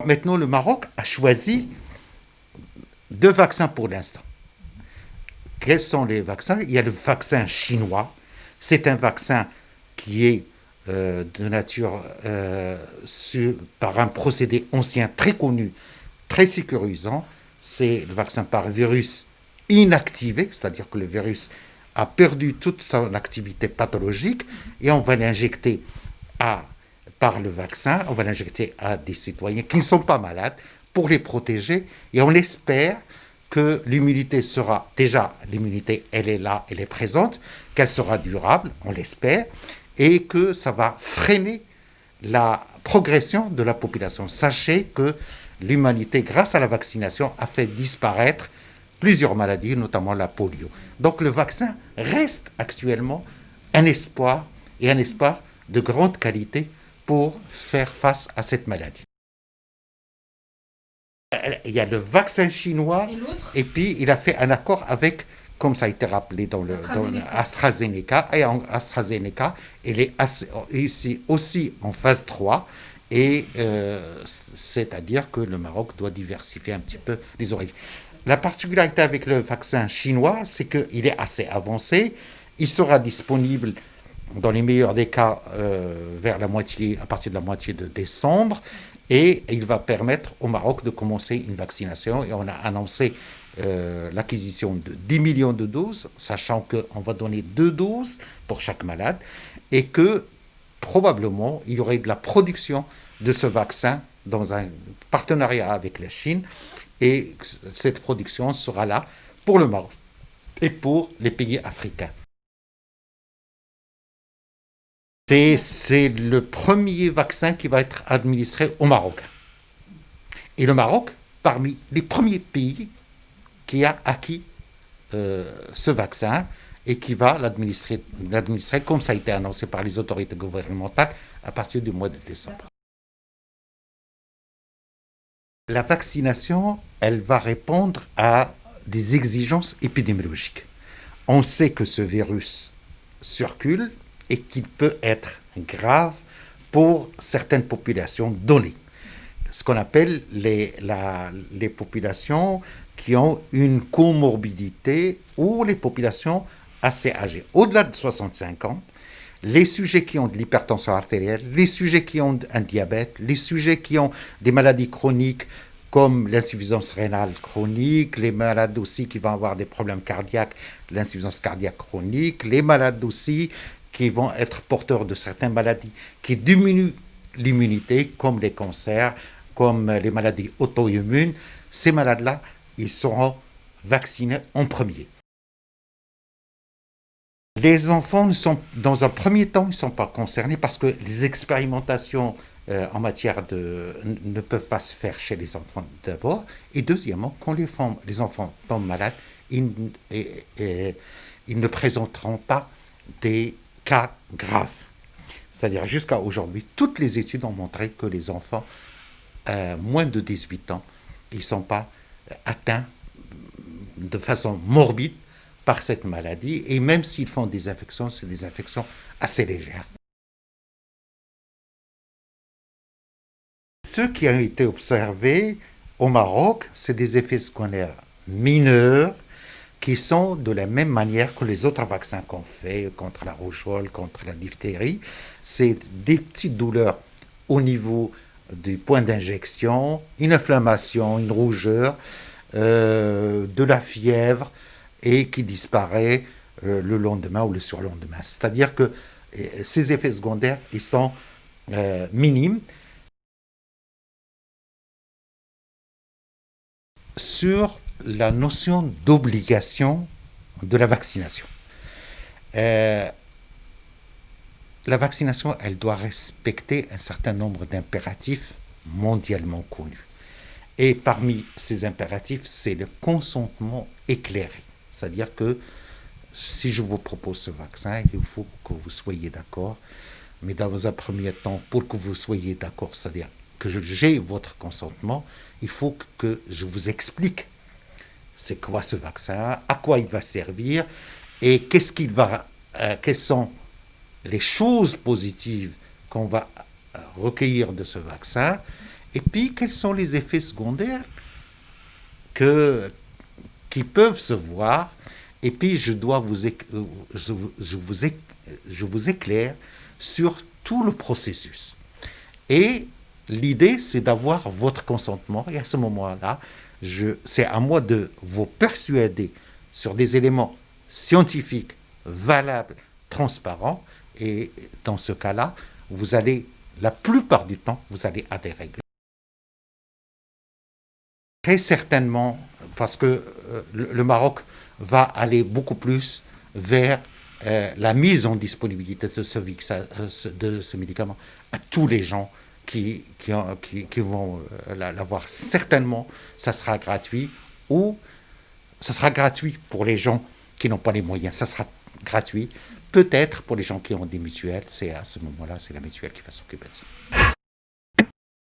Maintenant, le Maroc a choisi 2 vaccins pour l'instant. Quels sont les vaccins? Il y a le vaccin chinois. C'est un vaccin qui est de nature par un procédé ancien très connu, très sécurisant. C'est le vaccin par virus inactivé, c'est-à-dire que le virus a perdu toute son activité pathologique et on va l'injecter par le vaccin, on va l'injecter à des citoyens qui ne sont pas malades pour les protéger et on espère que l'immunité sera, déjà l'immunité elle est là, elle est présente, qu'elle sera durable, on l'espère, et que ça va freiner la progression de la population. Sachez que l'humanité, grâce à la vaccination, a fait disparaître plusieurs maladies, notamment la polio. Donc le vaccin reste actuellement un espoir, et un espoir de grande qualité pour faire face à cette maladie. Il y a le vaccin chinois, et puis il a fait un accord avec, comme ça a été rappelé dans AstraZeneca, et AstraZeneca, elle est ici aussi en phase 3, et c'est-à-dire que le Maroc doit diversifier un petit peu les origines. La particularité avec le vaccin chinois, c'est qu'il est assez avancé, il sera disponible dans les meilleurs des cas à partir de la moitié de décembre, et il va permettre au Maroc de commencer une vaccination. Et on a annoncé l'acquisition de 10 millions de doses, sachant qu'on va donner 2 doses pour chaque malade, et que probablement il y aurait de la production de ce vaccin dans un partenariat avec la Chine, et cette production sera là pour le Maroc et pour les pays africains. C'est le premier vaccin qui va être administré au Maroc. Et le Maroc, parmi les premiers pays qui a acquis ce vaccin et qui va l'administrer comme ça a été annoncé par les autorités gouvernementales à partir du mois de décembre. La vaccination, elle va répondre à des exigences épidémiologiques. On sait que ce virus circule et qu'il peut être grave pour certaines populations données. Ce qu'on appelle les populations qui ont une comorbidité ou les populations assez âgées. Au-delà de 65 ans, les sujets qui ont de l'hypertension artérielle, les sujets qui ont un diabète, les sujets qui ont des maladies chroniques comme l'insuffisance rénale chronique, les malades aussi qui vont avoir des problèmes cardiaques, l'insuffisance cardiaque chronique, les malades aussi qui vont être porteurs de certaines maladies qui diminuent l'immunité, comme les cancers, comme les maladies auto-immunes. Ces malades-là, ils seront vaccinés en premier. Les enfants dans un premier temps, ils ne sont pas concernés parce que les expérimentations en matière ne peuvent pas se faire chez les enfants d'abord. Et deuxièmement, quand les enfants tombent malades, ils ne présenteront pas des cas graves. C'est-à-dire jusqu'à aujourd'hui, toutes les études ont montré que les enfants moins de 18 ans, ils ne sont pas atteints de façon morbide par cette maladie, et même s'ils font des infections, c'est des infections assez légères. Ceux qui ont été observés au Maroc, c'est des effets secondaires mineurs qui sont de la même manière que les autres vaccins qu'on fait contre la rougeole, contre la diphtérie. C'est des petites douleurs au niveau du point d'injection, une inflammation, une rougeur, de la fièvre, et qui disparaît le lendemain ou le surlendemain. C'est-à-dire que ces effets secondaires, ils sont minimes. Sur la notion d'obligation de la vaccination. La vaccination, elle doit respecter un certain nombre d'impératifs mondialement connus. Et parmi ces impératifs, c'est le consentement éclairé. C'est-à-dire que si je vous propose ce vaccin, il faut que vous soyez d'accord. Mais dans un premier temps, pour que vous soyez d'accord, c'est-à-dire que j'ai votre consentement, il faut que je vous explique c'est quoi ce vaccin, à quoi il va servir, et quelles sont les choses positives qu'on va recueillir de ce vaccin, Et puis, quels sont les effets secondaires qui peuvent se voir. Et puis, je vous éclaire sur tout le processus. Et l'idée, c'est d'avoir votre consentement. Et à ce moment-là, c'est à moi de vous persuader sur des éléments scientifiques, valables, transparents. Et dans ce cas-là, vous allez, la plupart du temps, vous allez adhérer. Très certainement, parce que le Maroc va aller beaucoup plus vers la mise en disponibilité de ce médicament à tous les gens qui vont l'avoir. Certainement, ça sera gratuit, ou ça sera gratuit pour les gens qui n'ont pas les moyens. Ça sera gratuit, peut-être pour les gens qui ont des mutuelles. C'est à ce moment-là, c'est la mutuelle qui va s'occuper de ça.